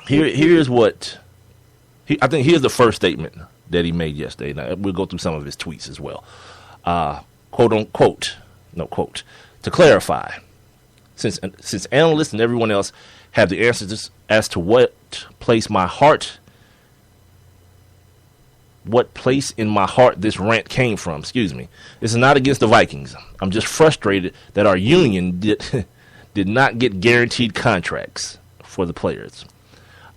Here's what I think. Here's the first statement that he made yesterday. Now, we'll go through some of his tweets as well. Quote unquote, no quote. To clarify, since analysts and everyone else have the answers as to what place in my heart this rant came from. Excuse me. This is not against the Vikings. I'm just frustrated that our union did not get guaranteed contracts for the players.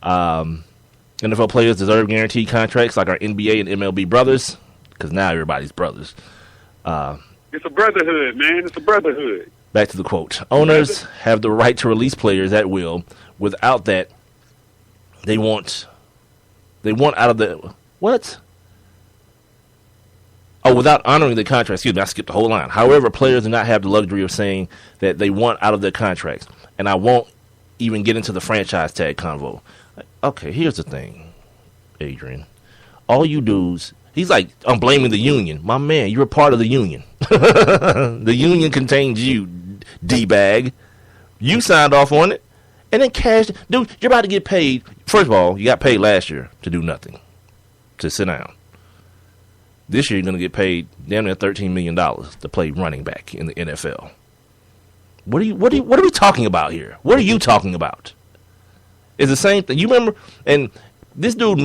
NFL players deserve guaranteed contracts like our NBA and MLB brothers, because now everybody's brothers. It's a brotherhood, man. It's a brotherhood. Back to the quote. Owners have the right to release players at will. Without that, they want out of the what? Oh, without honoring the contract. Excuse me, I skipped the whole line. However, players do not have the luxury of saying that they want out of their contracts. And I won't even get into the franchise tag convo. Okay, here's the thing, Adrian. All you dudes, he's like, I'm blaming the union. My man, you're a part of the union. The union contains you, D-bag. You signed off on it. And then cash. Dude, you're about to get paid. First of all, you got paid last year to do nothing, to sit down. This year, you're going to get paid damn near $13 million to play running back in the NFL. What are we talking about here? What are you talking about? It's the same thing. You remember? And this dude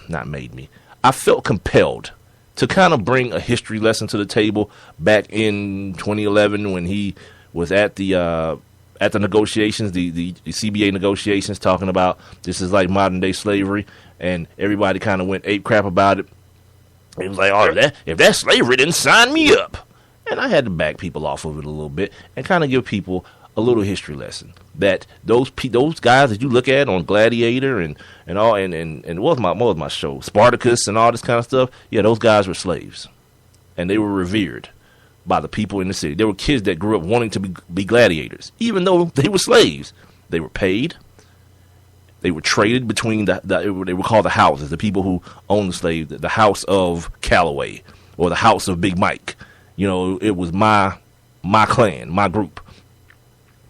not made me. I felt compelled to kind of bring a history lesson to the table back in 2011 when he was at the negotiations, the CBA negotiations, talking about this is like modern day slavery, and everybody kind of went ape crap about it. It was like, oh, if that's slavery, then sign me up. And I had to back people off of it a little bit and kind of give people a little history lesson that those guys that you look at on Gladiator and what was my show, Spartacus and all this kind of stuff. Yeah, those guys were slaves, and they were revered by the people in the city. There were kids that grew up wanting to be gladiators, even though they were slaves. They were paid. They were traded between they were called the houses, the people who owned the slaves, the house of Callaway or the house of Big Mike. You know, it was my clan, my group.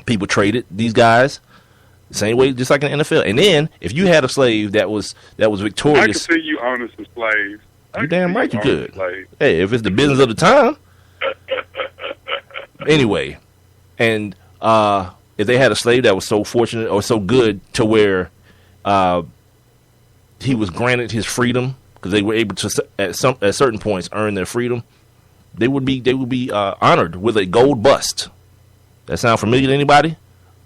People traded these guys the same way, just like in the NFL. And then, if you had a slave that was victorious, I can see you owning some slaves. You damn right you could. Hey, if it's the business of the time. Anyway, and if they had a slave that was so fortunate or so good to where he was granted his freedom because they were able to at certain points earn their freedom, they would be honored with a gold bust. That sound familiar to anybody?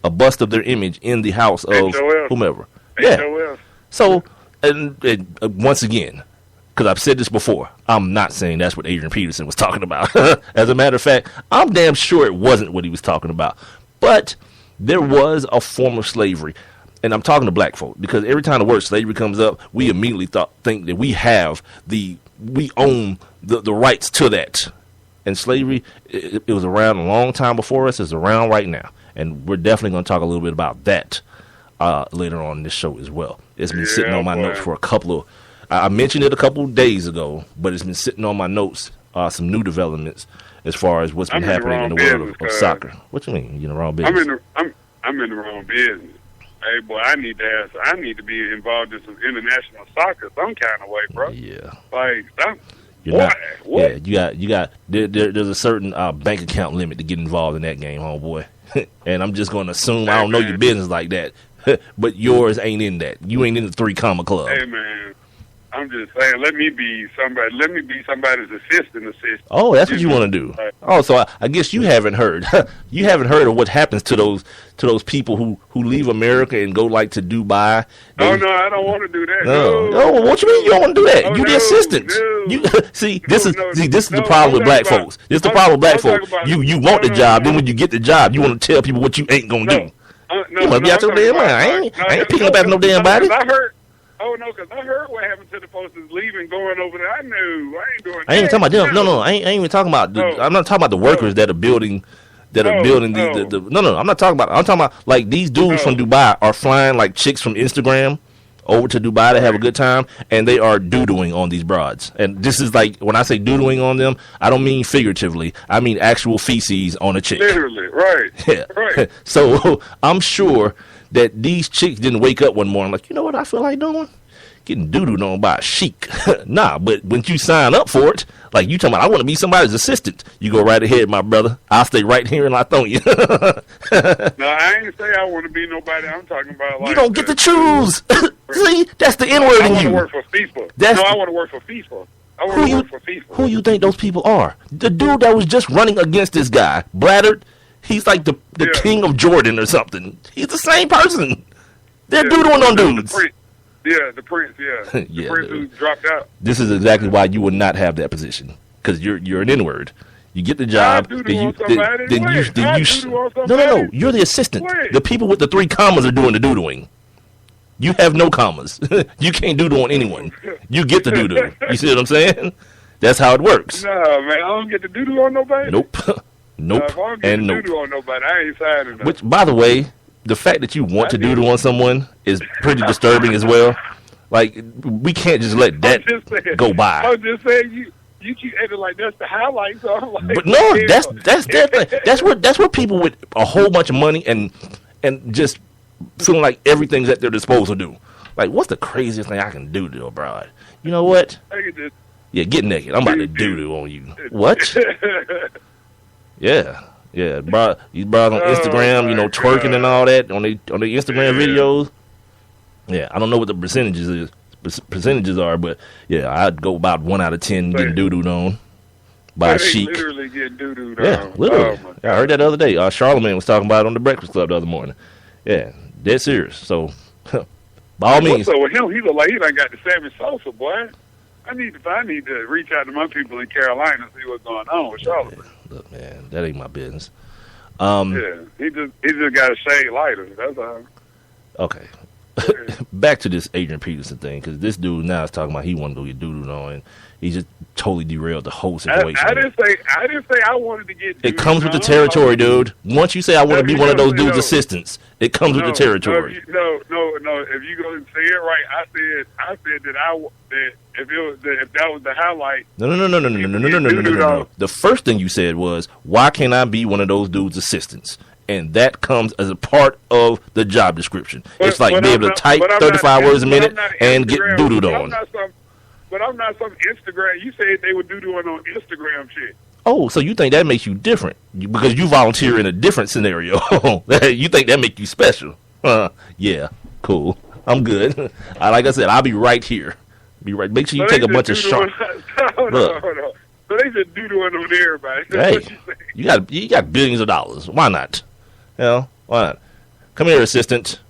A bust of their image in the house of whomever. Yeah. So, and once again, because I've said this before, I'm not saying that's what Adrian Peterson was talking about. As a matter of fact, I'm damn sure it wasn't what he was talking about. But there was a form of slavery. And I'm talking to black folk because every time the word slavery comes up, we immediately think that we own the rights to that. And slavery, it was around a long time before us. It's around right now. And we're definitely going to talk a little bit about that later on in this show as well. It's been sitting on my notes for I mentioned it a couple of days ago, but it's been sitting on my notes, some new developments as far as what's been happening in the world of soccer. What you mean? You're in the wrong business? I'm in the wrong business. Hey, boy, I need to be involved in some international soccer some kind of way, bro. Yeah. Like, what? Yeah, you got. There's a certain bank account limit to get involved in that game, homeboy. And I'm just going to assume I don't know your business like that, but yours ain't in that. You ain't in the 3 comma club. Hey, man, I'm just saying, let me be somebody's assistant. Oh, that's what you want to do. Oh, so I guess you haven't heard. You haven't heard of what happens to those people who leave America and go like to Dubai. No, I don't want to do that. No, what you mean you don't want to do that? You the assistant. You see, this is the problem with black folks. This is the problem with black folks. You want the job, then when you get the job, you want to tell people what you ain't gonna do. You must be out your damn mind. I ain't picking up after no damn body. Oh, no, because I heard what happened to the folks that's leaving, going over there. I knew. I ain't doing that. I ain't talking about them. No, I ain't even talking about I'm not talking about the workers that are building the No, I'm not talking about. I'm talking about, like, these dudes from Dubai are flying, like, chicks from Instagram over to Dubai to have a good time, and they are doodling on these broads. And this is, like, when I say doodling on them, I don't mean figuratively. I mean actual feces on a chick. Literally, right. Yeah. Right. So I'm sure that these chicks didn't wake up one morning like, you know what I feel like doing? Getting doo-dooed on by a sheik. Nah, but when you sign up for it, like you talking about, I want to be somebody's assistant. You go right ahead, my brother. I'll stay right here in Lithonia. No, I ain't say I want to be nobody. I'm talking about like you don't get to choose. See, that's the N-word in you. I want to work for FIFA. I want to work for FIFA. I want to work for FIFA. Who you think those people are? The dude that was just running against this guy, Blattard, he's like the king of Jordan or something. He's the same person. They're doodling on dudes. The Prince, yeah, the Prince who dropped out. This is exactly why you would not have that position, because you're an N-word. You get the job, then you no. You're the assistant. Wait. The people with the 3 commas are doing the doodling. You have no commas. You can't doodle on anyone. You get the doodle. You see what I'm saying? That's how it works. No, man, I don't get to doodle on nobody. Nope. Nope. If I don't get to doodle on nobody, I ain't signing. Which, by the way, the fact that you want to doodle on someone is pretty disturbing as well. Like, we can't just let that go by. I was just saying, you keep acting like that's the highlight. So I'm like, but no, that's where people with a whole bunch of money and just feeling like everything's at their disposal do. Like, what's the craziest thing I can do to a broad? You know what? Yeah, get naked. I'm about to doodle on you. What? Yeah. Yeah, bro, these bros on Instagram, twerking and all that on the Instagram videos. Yeah, I don't know what the percentages are, but yeah, I'd go about 1 out of 10 getting doo-dooed on by a sheik. Literally getting doo-dooed on. Yeah, literally. I heard that the other day. Charlamagne was talking about it on the Breakfast Club the other morning. Yeah, dead serious. So, by all means. What's up with him? He look like he done got the Sammy Sosa, boy. I need to reach out to my people in Carolina and see what's going on with Charlamagne. Look, man, that ain't my business. Yeah, he just got a shade lighter. That's all. Okay. Back to this Adrian Peterson thing, because this dude now is talking about he wanted to go get doodled on, and he just totally derailed the whole situation. I didn't say I wanted to get. It comes with the territory, dude. Once you say I want to be one of those dudes' assistants, it comes with the territory. No. If you go and say it right, I said that if that was the highlight. No. The first thing you said was, why can't I be one of those dudes' assistants? And that comes as a part of the job description. It's like being able to type 35 words a minute and get doodled on. But I'm not some Instagram. You said they were doodling on Instagram shit. Oh, so you think that makes you different because you volunteer in a different scenario. You think that makes you special. Yeah, cool. I'm good. Like I said, I'll be right here. Be right. Make sure you take a bunch of shots. Hold on. So they just doodling on everybody. Hey, you got billions of dollars. Why not? Why not? Come here, assistant.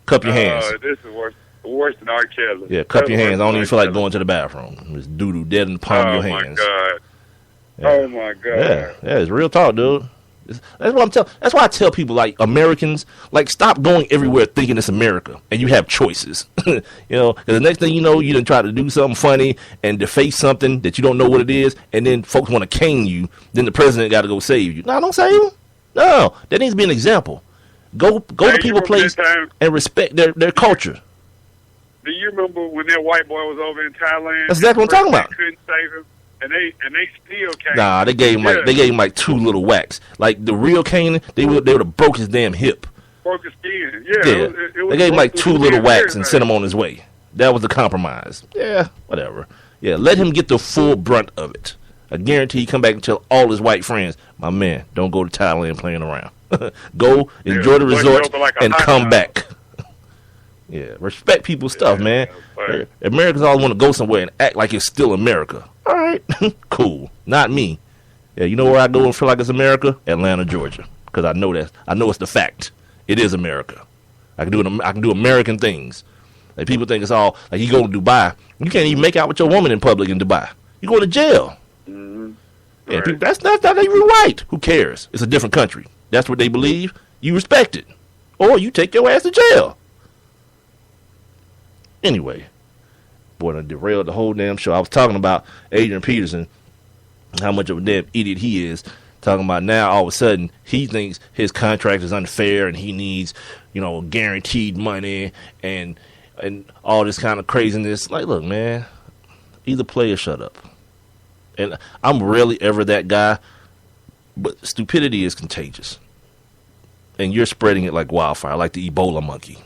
Cup your hands. This is worse than R. Kelly. Yeah, cup your hands. I don't even feel like going to the bathroom. Just doodle dead in the palm of your hands. Oh my god. Yeah, it's real talk, dude. That's what I'm telling. That's why I tell people, like, Americans, like, stop going everywhere thinking it's America and you have choices. Because the next thing you know, you done try to do something funny and deface something that you don't know what it is, and then folks want to cane you. Then the president got to go save you. No, don't save him. No, that needs to be an example. Go to people's place and respect their culture. Do you remember when that white boy was over in Thailand? That's exactly what I'm talking about. Couldn't save him. And they still came. Nah, they gave him like 2 little whacks. Like the real Canaan, they would have broke his damn hip. Broke his skin. Yeah. They gave him like 2 little whacks and sent him on his way. That was the compromise. Yeah, whatever. Yeah, let him get the full brunt of it. I guarantee he come back and tell all his white friends, my man, don't go to Thailand playing around. Go enjoy the resort and come back. Yeah, respect people's stuff, man. Americans always want to go somewhere and act like it's still America. All right, cool. Not me. Yeah, you know where I go and feel like it's America? Atlanta, Georgia, because I know that. I know it's the fact. It is America. I can do American things. Like people think it's all like you go to Dubai. You can't even make out with your woman in public in Dubai. You go to jail. Mm-hmm. Yeah, right. People, that's not even right. Who cares? It's a different country. That's what they believe. You respect it, or you take your ass to jail. Anyway, boy, I derailed the whole damn show. I was talking about Adrian Peterson, how much of a damn idiot he is. Talking about now, all of a sudden, he thinks his contract is unfair and he needs, guaranteed money and all this kind of craziness. Like, look, man, either play or shut up. And I'm rarely ever that guy, but stupidity is contagious. and you're spreading it like wildfire, like the Ebola monkey.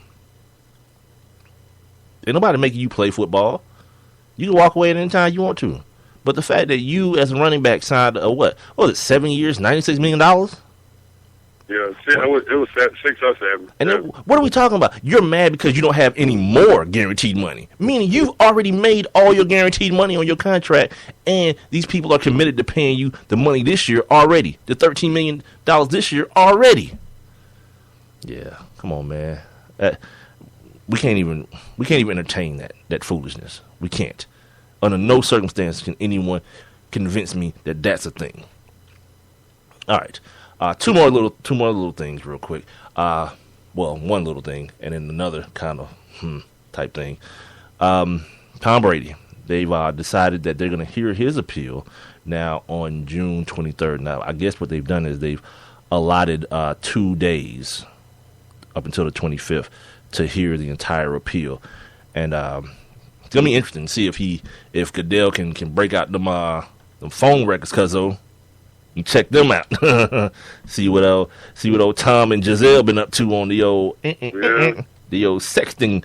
Ain't nobody making you play football. You can walk away at any time you want to. But the fact that you, as a running back, signed what was it, 7 years, $96 million? Yeah, it was 6 or 7. And then, what are we talking about? You're mad because you don't have any more guaranteed money. Meaning you've already made all your guaranteed money on your contract, and these people are committed to paying you the money this year already. The $13 million this year already. Yeah, come on, man. We can't even entertain that foolishness. We can't. Under no circumstance can anyone convince me that that's a thing. All right. Two more little things real quick. Well, one little thing and then another kind of type thing. Tom Brady. They've decided that they're going to hear his appeal now on June 23rd. Now, I guess what they've done is they've allotted 2 days up until the 25th to hear the entire appeal. And it's going to be interesting to see if Goodell can break out them phone records, cuzzo. You check them out. see what old Tom and Giselle been up to on the old sexting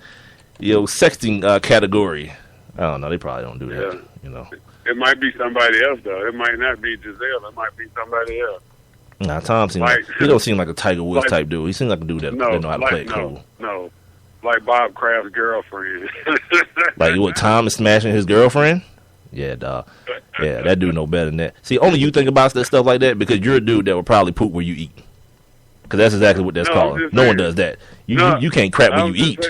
category. I don't know. They probably don't do that. Yeah. You know. It might be somebody else though. It might not be Giselle. It might be somebody else. Nah, Tom seems he don't seem like a Tiger Woods type dude. He seems like a dude that know how to play it cool. No, like Bob Kraft's girlfriend. Like what? Tom is smashing his girlfriend? Yeah, dog. Yeah, that dude know better than that. See, only you think about that stuff like that because you're a dude that will probably poop where you eat. Because that's exactly what that's called. No one does that. You can't crap where you eat.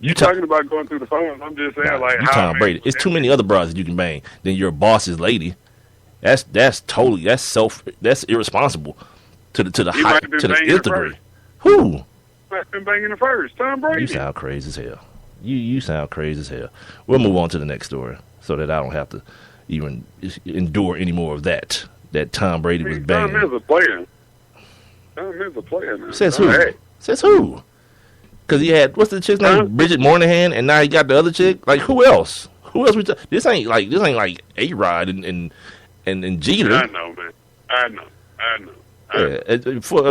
You talking about going through the phone? I'm just saying, like, you Tom Brady. It's too many other broads that you can bang than your boss's lady. That's irresponsible to the nth degree. Who? I've been banging the first. Tom Brady. You sound crazy as hell. You sound crazy as hell. We'll move on to the next story so that I don't have to even endure any more of that. That Tom Brady was banging. Tom is a player. Tom is a player now. Says who? Hey. Says who? Because he had, what's the chick's name? Bridget Moynihan, and now he got the other chick. Like, who else? This ain't like A-Rod and Jeter. I know, man. I know. Yeah, for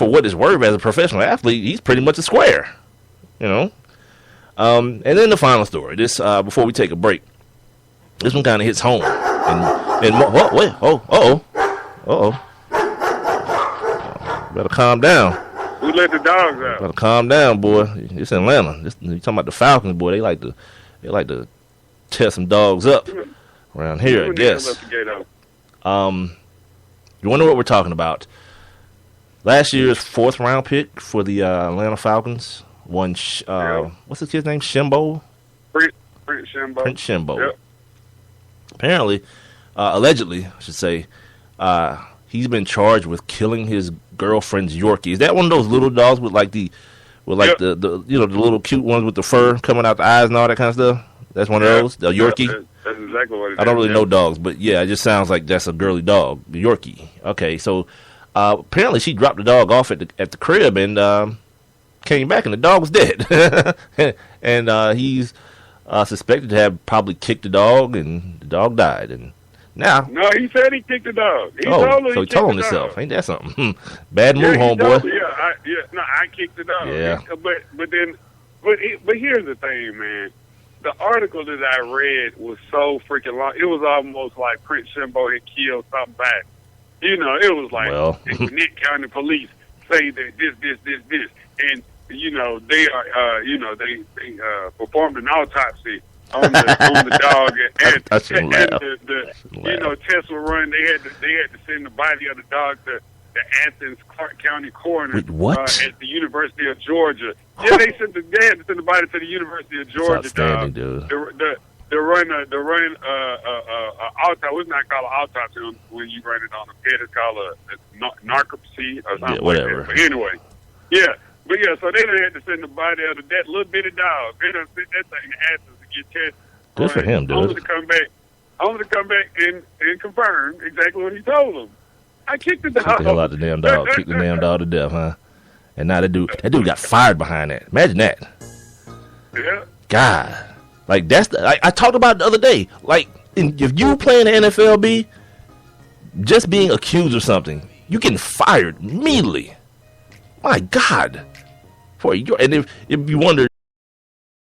what it's worth, as a professional athlete, he's pretty much a square. You know? And then the final story. This before we take a break, this one kind of hits home. Better calm down. Who let the dogs out? Better calm down, boy. It's Atlanta. You talking about the Falcons, boy? They like to tear some dogs up around here, I guess. You wonder what we're talking about? Last year's 4th round pick for the Atlanta Falcons. What's the kid's name? Shimbo? Prince Shimbo. Prince Shimbo. Yep. Apparently, allegedly, I should say, he's been charged with killing his girlfriend's Yorkie. Is that one of those little dogs with the little cute ones with the fur coming out the eyes and all that kind of stuff? That's one of those? The Yorkie? That's exactly what it is. I don't really know dogs, but yeah, it just sounds like that's a girly dog, the Yorkie. Okay, so apparently she dropped the dog off at the crib and came back and the dog was dead. And he's suspected to have probably kicked the dog and the dog died. And now, no, he said he kicked the dog. He told him himself. Ain't that something? Bad move, homeboy. I kicked the dog. Yeah. But here's the thing, man. The article that I read was so freaking long. It was almost like Prince Shimbo had killed something back. You know, it was like Nick County Police say that this, and they are, they performed an autopsy on the dog, and tests were run. They had to send the body of the dog to the Athens Clark County coroner at the University of Georgia. Yeah, they had to send the body to the University of Georgia. To run autopsy. It's not called an autopsy when you run it on a pet. It's called a narcopsy or something whatever. Like that. But anyway, so they had to send the body of that little bitty dog. They done sent that thing to Athens to get tested. Good for him, dude. Only to come back and confirm exactly what he told them. I kicked the dog. Kicked the hell out of the damn dog. Kicked the damn dog to death, huh? And now that dude got fired behind that. Imagine that. Yeah. God. Like, I talked about it the other day. Like, if you play in the NFLB, just being accused of something, you getting fired immediately. My God. And if you wonder,